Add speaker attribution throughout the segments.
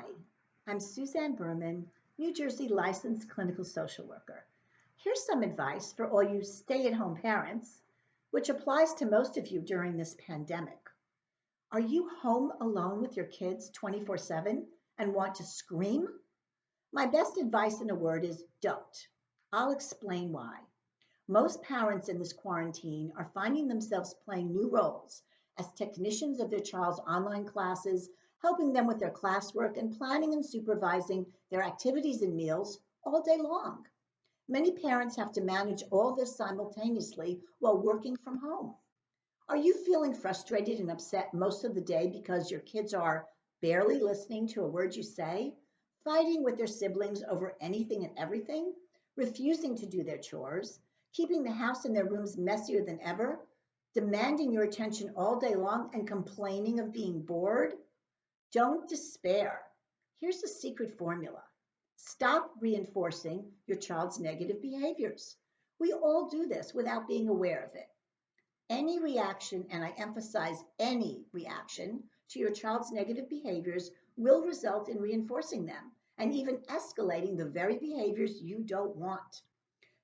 Speaker 1: Hi, I'm Suzanne Berman, New Jersey licensed clinical social worker. Here's some advice for all you stay at home parents, which applies to most of you during this pandemic. Are you home alone with your kids 24/7 and want to scream? My best advice in a word is don't. I'll explain why. Most parents in this quarantine are finding themselves playing new roles as technicians of their child's online classes, helping them with their classwork, and planning and supervising their activities and meals all day long. Many parents have to manage all this simultaneously while working from home. Are you feeling frustrated and upset most of the day because your kids are barely listening to a word you say, fighting with their siblings over anything and everything, refusing to do their chores, keeping the house and their rooms messier than ever, demanding your attention all day long, and complaining of being bored? Don't despair. Here's a secret formula. Stop reinforcing your child's negative behaviors. We all do this without being aware of it. Any reaction, and I emphasize any reaction, to your child's negative behaviors will result in reinforcing them and even escalating the very behaviors you don't want.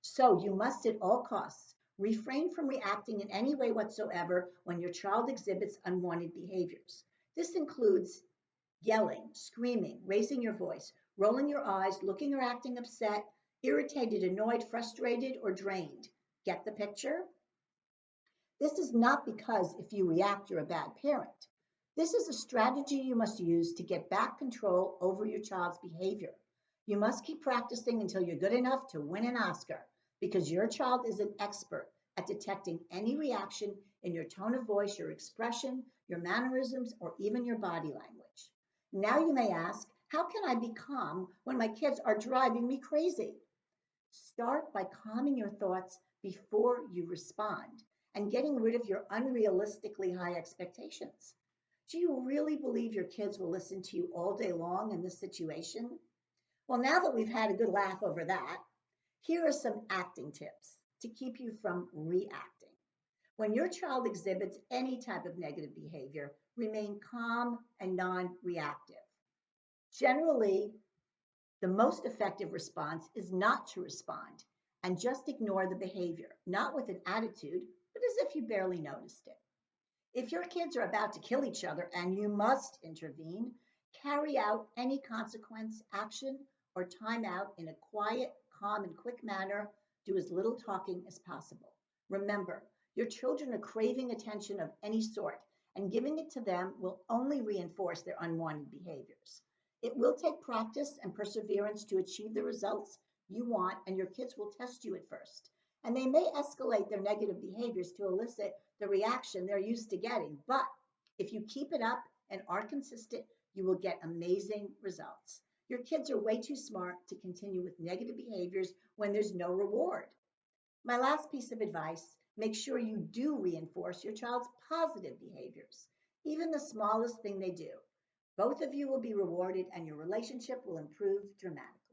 Speaker 1: So you must at all costs refrain from reacting in any way whatsoever when your child exhibits unwanted behaviors. This includes yelling, screaming, raising your voice, rolling your eyes, looking or acting upset, irritated, annoyed, frustrated, or drained. Get the picture? This is not because if you react, you're a bad parent. This is a strategy you must use to get back control over your child's behavior. You must keep practicing until you're good enough to win an Oscar because your child is an expert at detecting any reaction in your tone of voice, your expression, your mannerisms, or even your body language. Now you may ask, how can I be calm when my kids are driving me crazy? Start by calming your thoughts before you respond and getting rid of your unrealistically high expectations. Do you really believe your kids will listen to you all day long in this situation? Well, now that we've had a good laugh over that, here are some acting tips to keep you from reacting. When your child exhibits any type of negative behavior, remain calm and non reactive. Generally, the most effective response is not to respond and just ignore the behavior, not with an attitude, but as if you barely noticed it. If your kids are about to kill each other and you must intervene, carry out any consequence, action, or timeout in a quiet, calm, and quick manner. Do as little talking as possible. Remember, your children are craving attention of any sort, and giving it to them will only reinforce their unwanted behaviors. It will take practice and perseverance to achieve the results you want, and your kids will test you at first. And they may escalate their negative behaviors to elicit the reaction they're used to getting. But if you keep it up and are consistent, you will get amazing results. Your kids are way too smart to continue with negative behaviors when there's no reward. My last piece of advice, make sure you do reinforce your child's positive behaviors, even the smallest thing they do. Both of you will be rewarded and your relationship will improve dramatically.